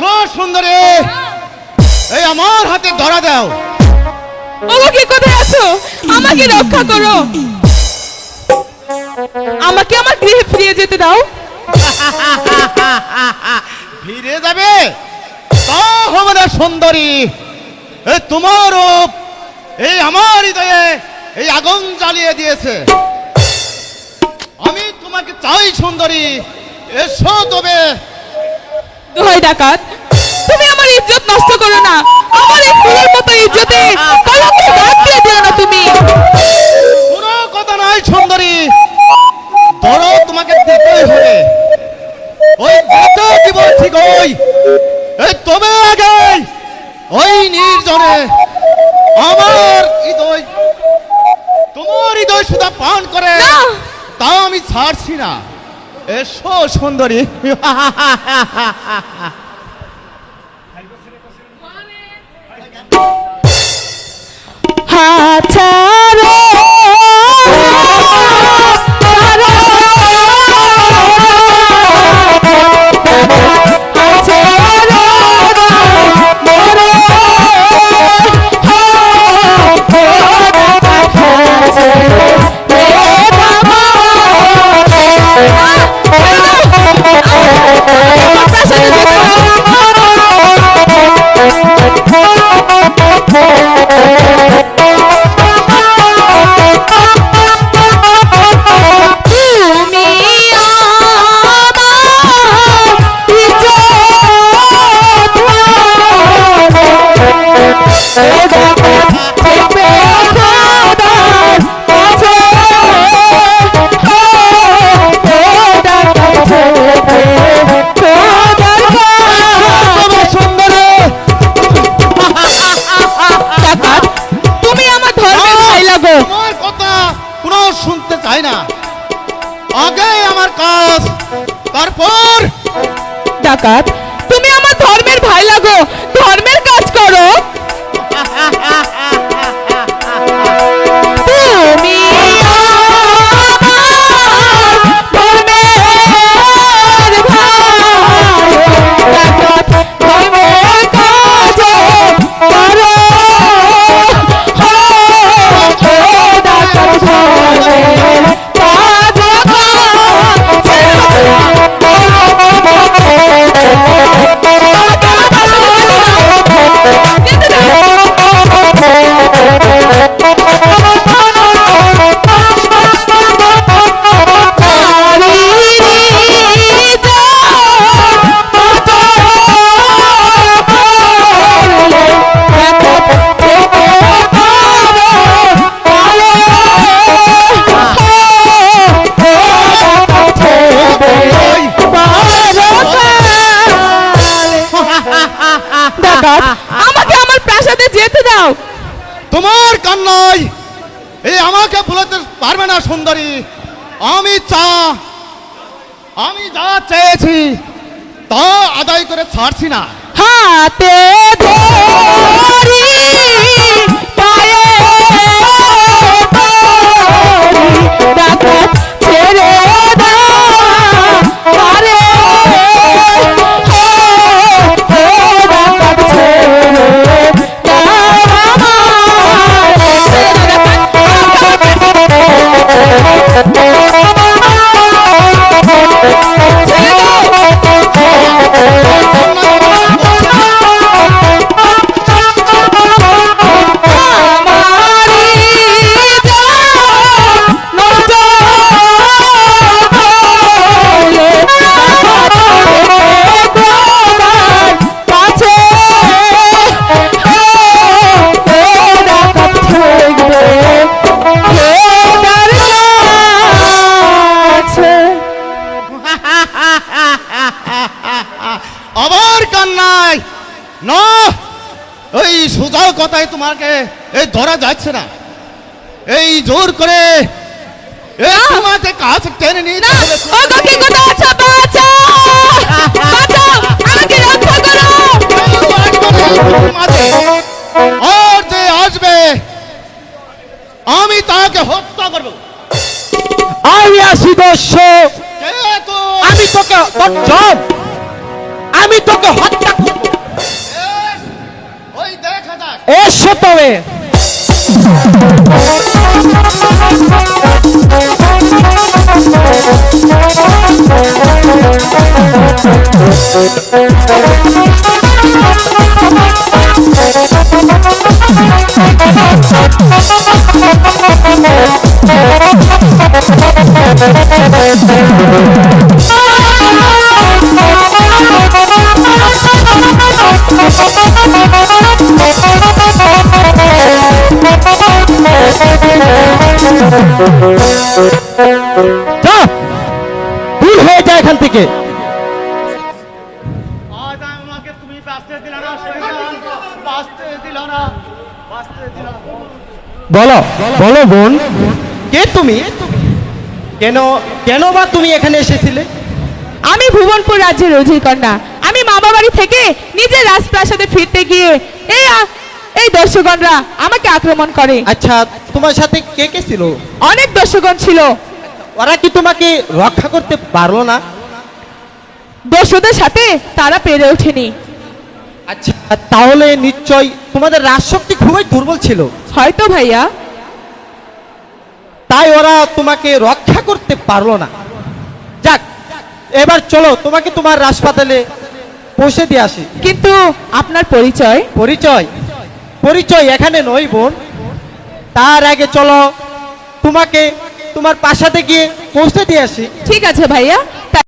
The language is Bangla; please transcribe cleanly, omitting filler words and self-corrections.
এসো সুন্দরী, এই আমার হাতে ধরা দাও। আমাকে কোথায় আছো? আমাকে রক্ষা করো, আমাকে আমার গৃহে ফিরিয়ে যেতে দাও। ফিরে যাবে তা হবে না সুন্দরী। এই তোমার রূপ এই আমার হৃদয়ে এই আগুন জ্বালিয়ে দিয়েছে। আমি তোমাকে চাই সুন্দরী, এসো তবে। দোহাই ডাকাত, তুমি আমার ইজ্জত নষ্ট করো না। আমার এই ফুলের মতো ইজ্জতে কলঙ্কের দাগ দিয়ে দিও না তুমি। কোনো কথা নয় সুন্দরী, ধরো তোমাকে দিতে হবে। ওই দিতে কি বলছি গই, এই তবে আগে ওই নির্জনে আমার হৃদয়, তোমার হৃদয় সুধা পান করে না। তা আমি ছাড়ছি না। এসো সুন্দরী। হাত ছাড়ো, ছাড়ো, হাত ছাড়ো, মরো, তোমার কথা কোনো শুনতে চাই না। আগে আমার কাজ, তারপর। ডাকাত, তুমি আমার ধর্মের ভাই লাগো, ধর্মের কাজ করো। তুমি আমার ধর্মের ভাই, ডাকাত, ধর্মের কাজ করো। ডাকাত, ধর্মের কাজ আমাকে আমার প্রাসাদে যেতে দাও। তোমার কান্নায় এই আমাকে ভুলাতে পারবে না সুন্দরী। আমি যা চেয়েছি তা আদায় করে ছাড়ছি না। হাতে ধরি, পায়ে ধরি, ডাকাত ছেড়ে দাও। আরে ডাকাত ছেড়ে দাও আবার কান্নায় না, ওই সোজা কথায় তোমাকে এই ধরা যাচ্ছে না। এই জোর করে তোমাকে কাছে টেনে নিয়ে আর যে আসবে আমি তাকে হত্যা করব। আমি আসি দস্যু, আমি তোকে আমি তোকে হত্যা করব। ওই দেখা যাক। এসো তবে। যা, দূর হয়ে যায় এখান থেকে। আজ আমাকে তুমি বাঁচতে দিলা না শয়তান, বাঁচতে দিলা না, বাঁচতে দিলা না। বলো বলো বোন, কে তুমি? কেন কেন বা তুমি এখানে এসেছিলে? আমি ভুবনপুর রাজ্যের অধীর কন্যা। আমি মামা বাড়ি থেকে নিজের রাজপ্রাসাদে ফিরতে গিয়ে এই দর্শকগণরা আমাকে আক্রমণ করে। আচ্ছা, তোমার সাথে কে কে ছিল? অনেক দর্শকগণ ছিল। ওরা কি তোমাকে রক্ষা করতে পারলো না? দস্যুদের সাথে তারা পেরে ওঠেনি। আচ্ছা, তাহলে নিশ্চয় তোমাদের রাজশক্তি খুবই দুর্বল ছিল, হয়তো ভাইয়া। তাই ওরা তোমাকে রক্ষা করতে পারলো না। যাক, এবার চলো তোমাকে তোমার হাসপাতালে পৌঁছে দিয়ে আসি। কিন্তু আপনার পরিচয়? পরিচয় পরিচয় এখানে নয় বোন, তার আগে চলো তোমাকে তোমার প্রাসাদে গিয়ে পৌঁছে দিয়ে আসি। ঠিক আছে ভাইয়া।